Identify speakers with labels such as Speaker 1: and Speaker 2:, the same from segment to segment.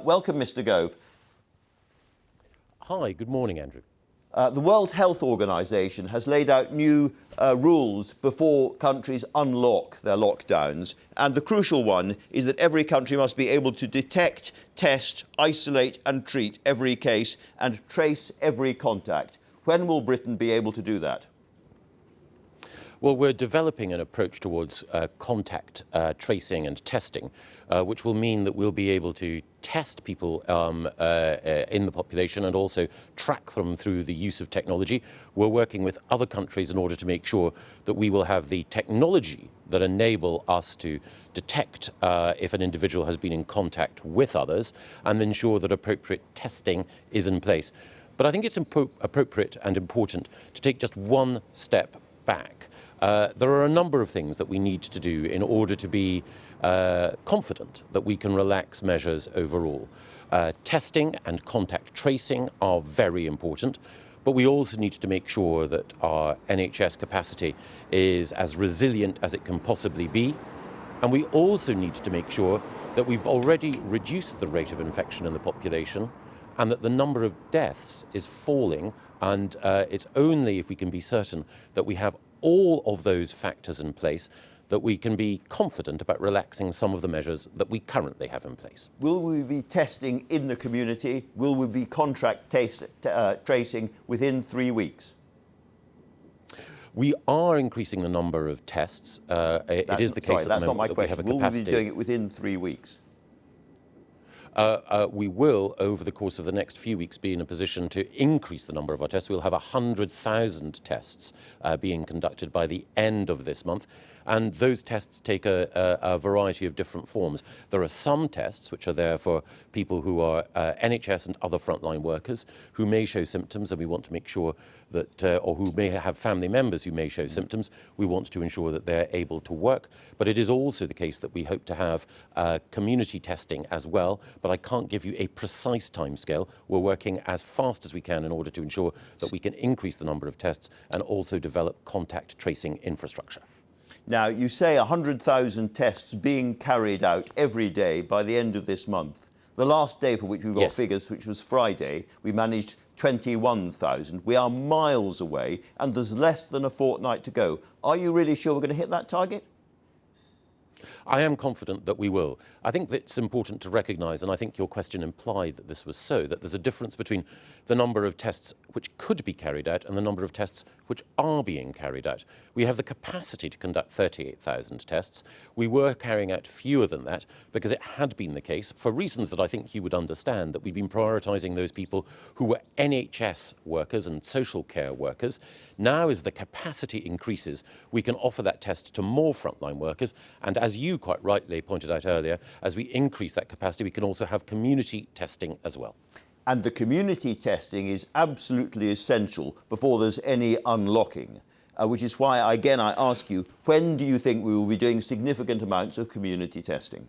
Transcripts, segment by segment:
Speaker 1: Welcome, Mr. Gove.
Speaker 2: Hi, good morning, Andrew.
Speaker 1: The World Health Organization has laid out new rules before countries unlock their lockdowns. And the crucial one is that every country must be able to detect, test, isolate and treat every case and trace every contact. When will Britain be able to do that?
Speaker 2: Well, we're developing an approach towards contact tracing and testing, which will mean that we'll be able to test people in the population and also track them through the use of technology. We're working with other countries in order to make sure that we will have the technology that enable us to detect if an individual has been in contact with others and ensure that appropriate testing is in place. But I think it's appropriate and important to take just one step back. There are a number of things that we need to do in order to be confident that we can relax measures overall. Testing and contact tracing are very important, but we also need to make sure that our NHS capacity is as resilient as it can possibly be. And we also need to make sure that we've already reduced the rate of infection in the population and that the number of deaths is falling. And it's only if we can be certain that we have all of those factors in place that we can be confident about relaxing some of the measures that we currently have in place.
Speaker 1: Will we be testing in the community? Will we be contact tracing within 3 weeks?
Speaker 2: We are increasing the number of tests. It is the case at the
Speaker 1: that's not
Speaker 2: moment
Speaker 1: my
Speaker 2: that we have
Speaker 1: question.
Speaker 2: a
Speaker 1: Will we
Speaker 2: capacity.
Speaker 1: be doing it within 3 weeks?
Speaker 2: We will, over the course of the next few weeks, be in a position to increase the number of our tests. We'll have 100,000 tests being conducted by the end of this month. And those tests take a variety of different forms. There are some tests which are there for people who are NHS and other frontline workers who may show symptoms, and we want to make sure that, or who may have family members who may show symptoms, we want to ensure that they're able to work. But it is also the case that we hope to have community testing as well, but I can't give you a precise timescale. We're working as fast as we can in order to ensure that we can increase the number of tests and also develop contact tracing infrastructure.
Speaker 1: Now, you say 100,000 tests being carried out every day by the end of this month. The last day for which we've got figures, which was Friday, we managed 21,000. We are miles away, and there's less than a fortnight to go. Are you really sure we're going to hit that target?
Speaker 2: I am confident that we will. I think that it's important to recognise, and I think your question implied that this was so, that there's a difference between the number of tests which could be carried out and the number of tests which are being carried out. We have the capacity to conduct 38,000 tests. We were carrying out fewer than that because it had been the case, for reasons that I think you would understand, that we've been prioritising those people who were NHS workers and social care workers. Now, as the capacity increases, we can offer that test to more frontline workers, and as you quite rightly pointed out earlier, as we increase that capacity, we can also have community testing as well.
Speaker 1: And the community testing is absolutely essential before there's any unlocking, which is why, again, I ask you, when do you think we will be doing significant amounts of community testing?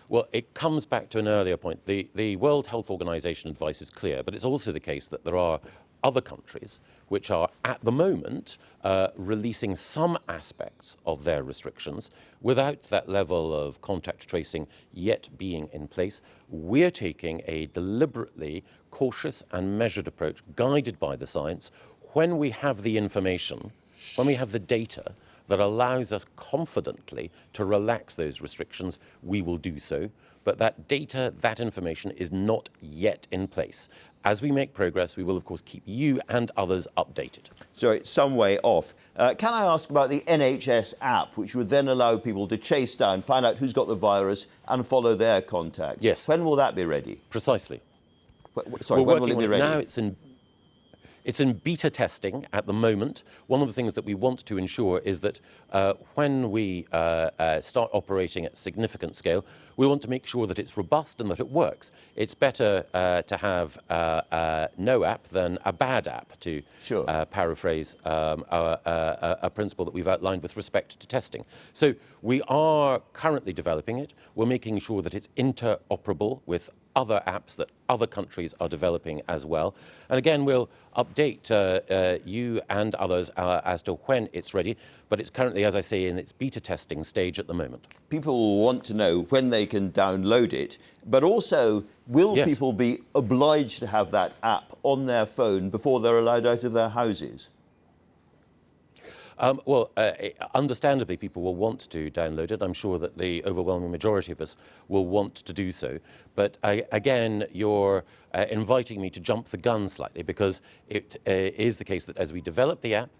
Speaker 2: Well, it comes back to an earlier point. The World Health Organization advice is clear, but it's also the case that there are other countries which are, at the moment, releasing some aspects of their restrictions without that level of contact tracing yet being in place. We're taking a deliberately cautious and measured approach, guided by the science. When we have the information, when we have the data that allows us confidently to relax those restrictions, we will do so. But that data, that information is not yet in place. As we make progress, we will, of course, keep you and others updated.
Speaker 1: So it's some way off. Can I ask about the NHS app, which would then allow people to chase down, find out who's got the virus and follow their contacts?
Speaker 2: Yes.
Speaker 1: When will that be ready?
Speaker 2: Precisely.
Speaker 1: Sorry, when will it be ready?
Speaker 2: Now it's in beta testing at the moment. One of the things that we want to ensure is that when we start operating at significant scale, we want to make sure that it's robust and that it works. It's better to have no app than a bad app, to paraphrase a principle that we've outlined with respect to testing. So we are currently developing it. We're making sure that it's interoperable with other apps that other countries are developing as well. And again, we'll update you and others as to when it's ready, but it's currently, as I say, in its beta testing stage at the moment.
Speaker 1: People want to know when they can download it, but also, will
Speaker 2: Yes.
Speaker 1: people be obliged to have that app on their phone before they're allowed out of their houses?
Speaker 2: Well, understandably, people will want to download it. I'm sure that the overwhelming majority of us will want to do so. But again, you're inviting me to jump the gun slightly, because it is the case that as we develop the app,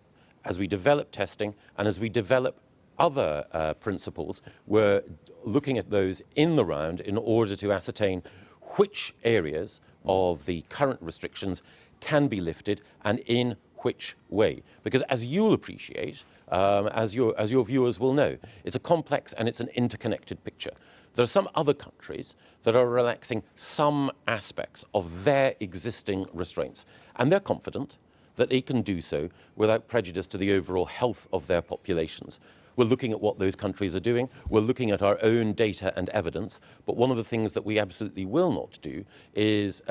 Speaker 2: as we develop testing, and as we develop other principles, we're looking at those in the round in order to ascertain which areas of the current restrictions can be lifted and in which way. Because as you'll appreciate, as your viewers will know, it's a complex and it's an interconnected picture. There are some other countries that are relaxing some aspects of their existing restraints, and they're confident that they can do so without prejudice to the overall health of their populations. We're looking at what those countries are doing. We're looking at our own data and evidence. But one of the things that we absolutely will not do is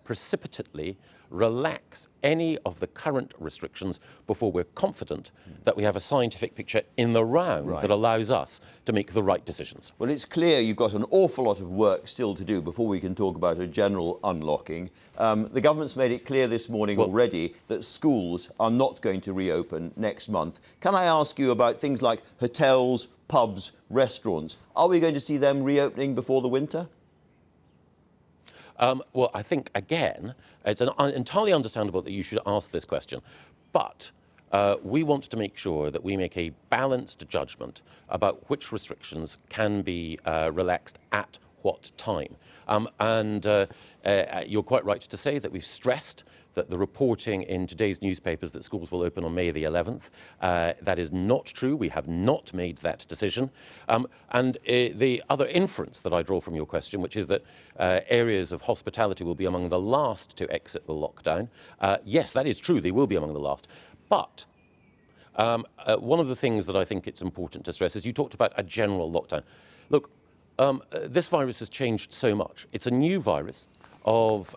Speaker 2: precipitately relax any of the current restrictions before we're confident that we have a scientific picture in the round that allows us to make the right decisions.
Speaker 1: Well, it's clear you've got an awful lot of work still to do before we can talk about a general unlocking. The government's made it clear this morning already that schools are not going to reopen next month. Can I ask you about things like hotels, pubs, restaurants? Are we going to see them reopening before the winter?
Speaker 2: Well, I think, again, it's entirely understandable that you should ask this question. But we want to make sure that we make a balanced judgment about which restrictions can be relaxed at what time. You're quite right to say that we've stressed that the reporting in today's newspapers that schools will open on May the 11th, that is not true. We have not made that decision. The other inference that I draw from your question, which is that areas of hospitality will be among the last to exit the lockdown, yes, that is true. They will be among the last. But one of the things that I think it's important to stress is you talked about a general lockdown. Look, this virus has changed so much. It's a new virus of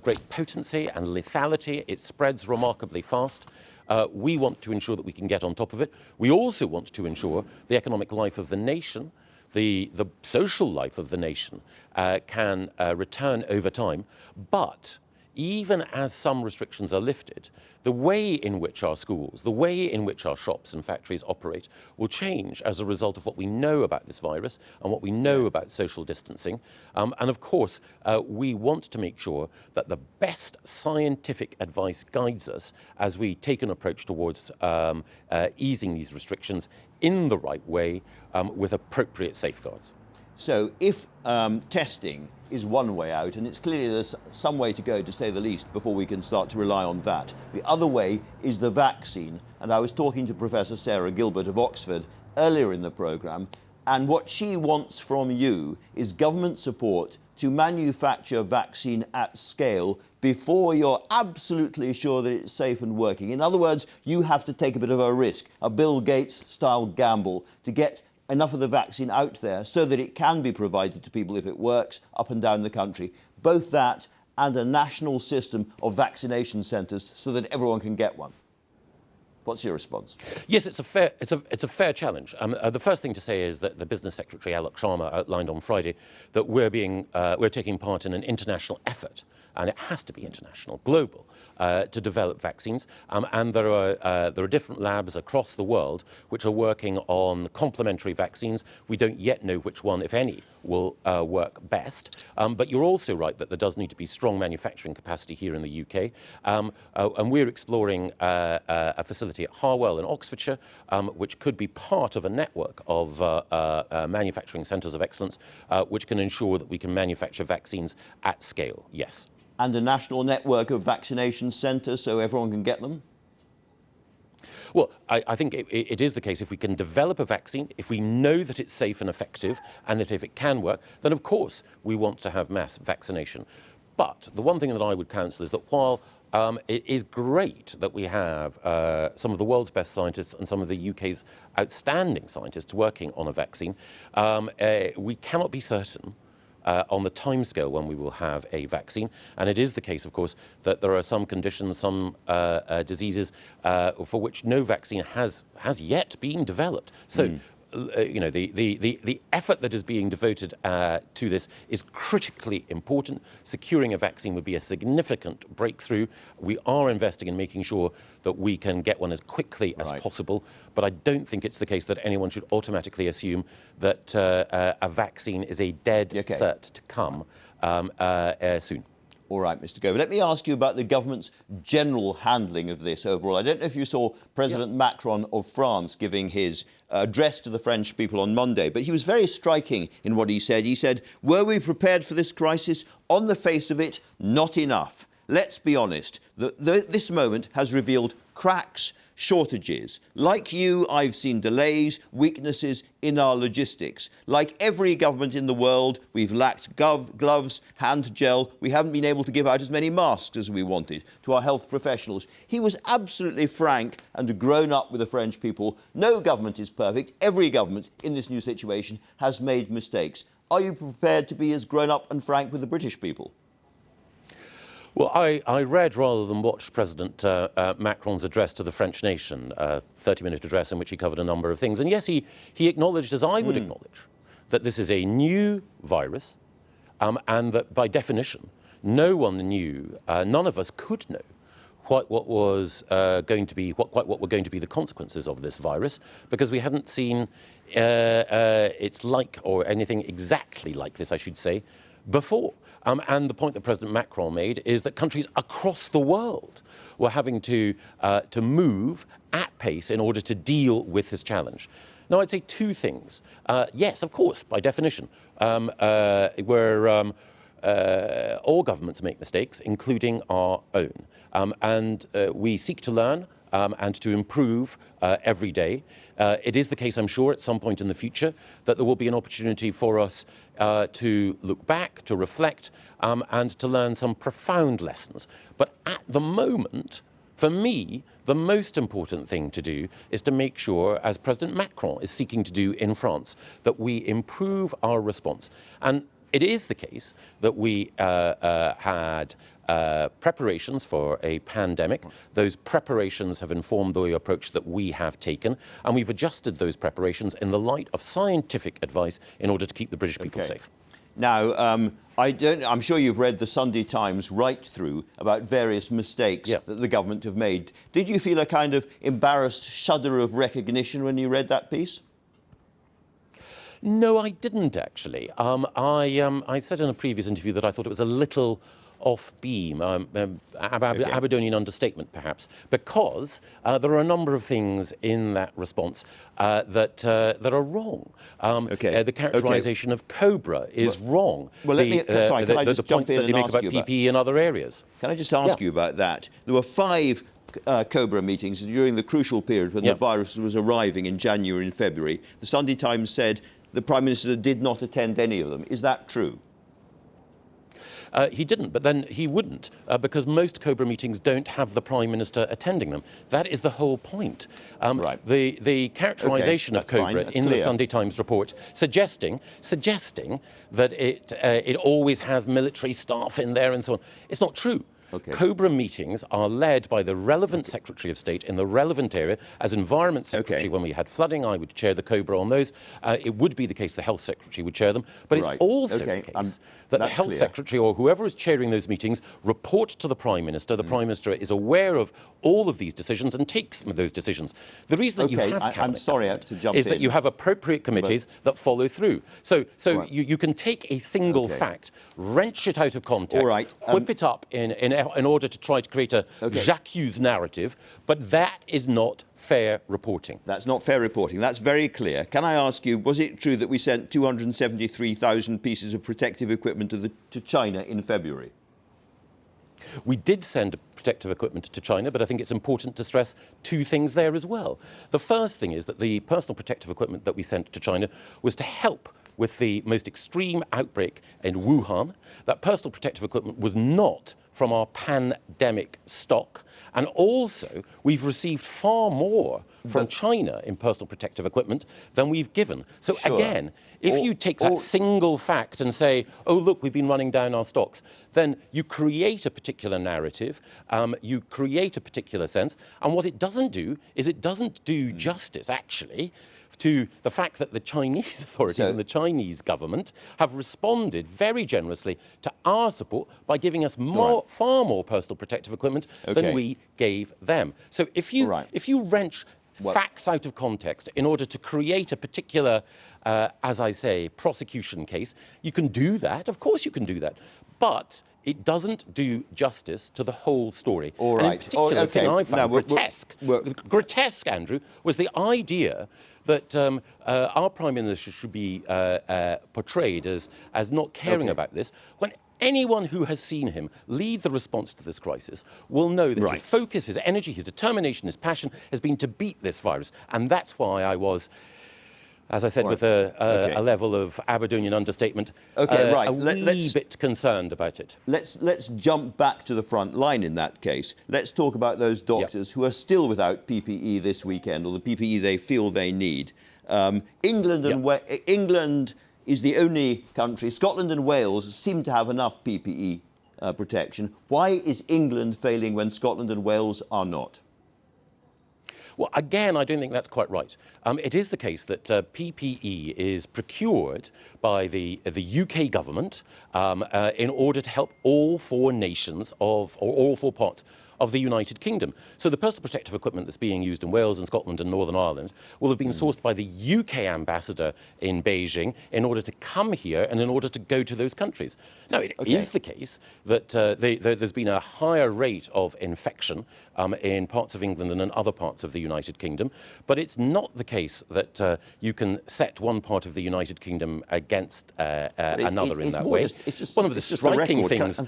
Speaker 2: great potency and lethality. It spreads remarkably fast. We want to ensure that we can get on top of it. We also want to ensure the economic life of the nation, the social life of the nation can return over time. But even as some restrictions are lifted, the way in which our schools, the way in which our shops and factories operate will change as a result of what we know about this virus and what we know about social distancing. And of course, we want to make sure that the best scientific advice guides us as we take an approach towards easing these restrictions in the right way with appropriate safeguards.
Speaker 1: So if testing is one way out, and it's clearly there's some way to go, to say the least, before we can start to rely on that. The other way is the vaccine. And I was talking to Professor Sarah Gilbert of Oxford earlier in the programme, and what she wants from you is government support to manufacture vaccine at scale before you're absolutely sure that it's safe and working. In other words, you have to take a bit of a risk, a Bill Gates-style gamble, to get enough of the vaccine out there so that it can be provided to people if it works up and down the country. Both that and a national system of vaccination centres so that everyone can get one. What's your response?
Speaker 2: Yes, it's a fair challenge. The first thing to say is that the Business Secretary Alok Sharma outlined on Friday that we're taking part in an international effort, and it has to be international, global, to develop vaccines. And there are different labs across the world which are working on complementary vaccines. We don't yet know which one, if any, will work best. But you're also right that there does need to be strong manufacturing capacity here in the UK. And we're exploring a facility at Harwell in Oxfordshire, which could be part of a network of manufacturing centres of excellence, which can ensure that we can manufacture vaccines at scale, yes.
Speaker 1: And a national network of vaccination centres so everyone can get them?
Speaker 2: Well, I think it is the case. If we can develop a vaccine, if we know that it's safe and effective, and that if it can work, then of course we want to have mass vaccination. But the one thing that I would counsel is that while it is great that we have some of the world's best scientists and some of the UK's outstanding scientists working on a vaccine, we cannot be certain on the timescale when we will have a vaccine. And it is the case, of course, that there are some conditions, some diseases for which no vaccine has yet been developed. So. You know, the effort that is being devoted to this is critically important. Securing a vaccine would be a significant breakthrough. We are investing in making sure that we can get one as quickly as possible, but I don't think it's the case that anyone should automatically assume that a vaccine is a dead cert to come soon.
Speaker 1: All right, Mr. Gove. Let me ask you about the government's general handling of this overall. I don't know if you saw President Macron of France giving his address to the French people on Monday, but he was very striking in what he said. He said, "Were we prepared for this crisis? On the face of it, not enough. Let's be honest, this moment has revealed cracks, shortages. Like you, I've seen delays, weaknesses in our logistics. Like every government in the world, we've lacked gloves, hand gel. We haven't been able to give out as many masks as we wanted to our health professionals." He was absolutely frank and grown up with the French people. No government is perfect. Every government in this new situation has made mistakes. Are you prepared to be as grown up and frank with the British people?
Speaker 2: Well, I read rather than watched President Macron's address to the French nation, a 30-minute address in which he covered a number of things. And yes, he acknowledged, as I would acknowledge, that this is a new virus and that by definition, no one knew, none of us could know quite what was going to be, what were going to be the consequences of this virus, because we hadn't seen its like or anything exactly like this, I should say, before. And the point that President Macron made is that countries across the world were having to move at pace in order to deal with this challenge. Now, I'd say two things. Yes, of course, by definition, all governments make mistakes, including our own. And we seek to learn and to improve every day. It is the case, I'm sure, at some point in the future that there will be an opportunity for us to look back, to reflect, and to learn some profound lessons. But at the moment, for me, the most important thing to do is to make sure, as President Macron is seeking to do in France, that we improve our response. And it is the case that we had preparations for a pandemic. Those preparations have informed the approach that we have taken, and we've adjusted those preparations in the light of scientific advice in order to keep the British people safe.
Speaker 1: Now, I'm sure you've read the Sunday Times right through about various mistakes that the government have made. Did you feel a kind of embarrassed shudder of recognition when you read that piece?
Speaker 2: No, I didn't actually. I said in a previous interview that I thought it was a little off-beam, Aberdonian understatement perhaps, because there are a number of things in that response that are wrong. The characterisation of Cobra is wrong.
Speaker 1: Well, can I just jump in and ask you about
Speaker 2: PPE in other areas?
Speaker 1: Can I just ask you about that? There were 5 Cobra meetings during the crucial period when the virus was arriving in January and February. The Sunday Times said the Prime Minister did not attend any of them. Is that true?
Speaker 2: He didn't, but then he wouldn't, because most Cobra meetings don't have the Prime Minister attending them. That is the whole point. The characterisation of Cobra in the Sunday Times report suggesting that it always has military staff in there and so on. It's not true. Cobra meetings are led by the relevant Secretary of State in the relevant area. As Environment Secretary, when we had flooding, I would chair the Cobra on those. It would be the case the Health Secretary would chair them. But it's also the case that the Health Secretary or whoever is chairing those meetings report to the Prime Minister. The Prime Minister is aware of all of these decisions and takes those decisions. The reason that you have cabinet is that you have appropriate committees that follow through. So you can take a single fact, wrench it out of context, whip it up in order to try to create a j'accuse narrative, but that is not fair reporting.
Speaker 1: That's not fair reporting. That's very clear. Can I ask you, was it true that we sent 273,000 pieces of protective equipment to China in February?
Speaker 2: We did send protective equipment to China, but I think it's important to stress two things there as well. The first thing is that the personal protective equipment that we sent to China was to help with the most extreme outbreak in Wuhan. That personal protective equipment was not from our pandemic stock. And also, we've received far more from China in personal protective equipment than we've given. So again, if you take that single fact and say, oh, look, we've been running down our stocks, then you create a particular narrative, you create a particular sense, and what it doesn't do is it doesn't do justice, actually, to the fact that the Chinese authorities and the Chinese government have responded very generously to our support by giving us far more personal protective equipment than we gave them. So if you wrench facts out of context in order to create a particular, as I say, prosecution case, you can do that. Of course you can do that. But it doesn't do justice to the whole story.
Speaker 1: All
Speaker 2: and
Speaker 1: right.
Speaker 2: in particular, the thing I found grotesque, Andrew, was the idea that our Prime Minister should be portrayed as not caring about this, when anyone who has seen him lead the response to this crisis will know that his focus, his energy, his determination, his passion has been to beat this virus. And that's why I was, as I said, with a level of Aberdonian understatement, a wee bit concerned about it.
Speaker 1: Let's jump back to the front line in that case. Let's talk about those doctors who are still without PPE this weekend, or the PPE they feel they need. England is the only country. Scotland and Wales seem to have enough PPE protection. Why is England failing when Scotland and Wales are not?
Speaker 2: Well, again, I don't think that's quite right. It is the case that PPE is procured by the UK government in order to help all four nations or all four parts of the United Kingdom. So the personal protective equipment that's being used in Wales and Scotland and Northern Ireland will have been sourced by the UK ambassador in Beijing in order to come here and in order to go to those countries. Now, it is the case that there's been a higher rate of infection in parts of England and in other parts of the United Kingdom, but it's not the case that you can set one part of the United Kingdom against another in that way. One of the striking things,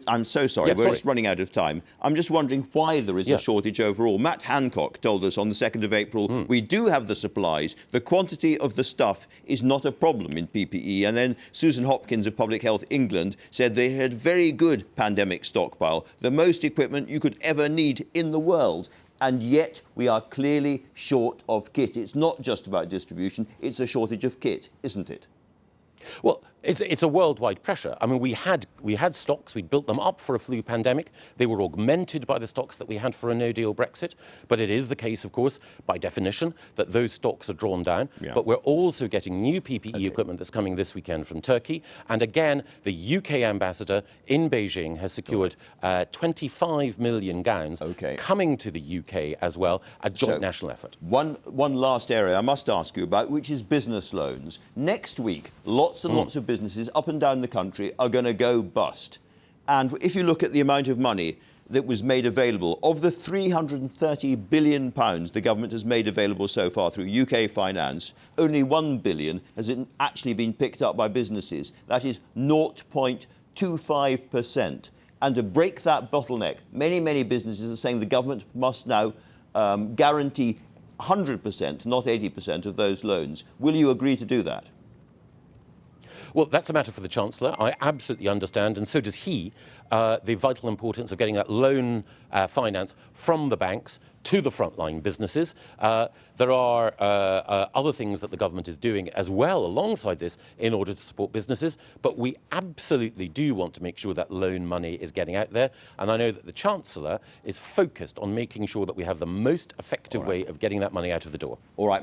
Speaker 1: I'm so sorry, we're just running out of time. I'm just wondering why there is a shortage overall. Matt Hancock told us on the 2nd of April, we do have the supplies. The quantity of the stuff is not a problem in PPE. And then Susan Hopkins of Public Health England said they had very good pandemic stockpile, the most equipment you could ever need in the world. And yet we are clearly short of kit. It's not just about distribution, it's a shortage of kit, isn't it?
Speaker 2: Well, it's a worldwide pressure. I mean, we had stocks, we'd built them up for a flu pandemic. They were augmented by the stocks that we had for a no-deal Brexit. But it is the case, of course, by definition, that those stocks are drawn down. But we're also getting new PPE equipment that's coming this weekend from Turkey. And again, the UK ambassador in Beijing has secured 25 million gowns coming to the UK as well, a joint national effort.
Speaker 1: One last area I must ask you about, which is business loans. Next week, lots and lots of businesses up and down the country are going to go bust. And if you look at the amount of money that was made available, of the £330 billion the government has made available so far through UK finance, only £1 billion has actually been picked up by businesses. That is 0.25%. And to break that bottleneck, many businesses are saying the government must now guarantee 100%, not 80% of those loans. Will you agree to do that?
Speaker 2: Well, that's a matter for the Chancellor. I absolutely understand, and so does he, the vital importance of getting that loan finance from the banks to the frontline businesses. There are other things that the government is doing as well alongside this in order to support businesses, but we absolutely do want to make sure that loan money is getting out there, and I know that the Chancellor is focused on making sure that we have the most effective way of getting that money out of the door. All right.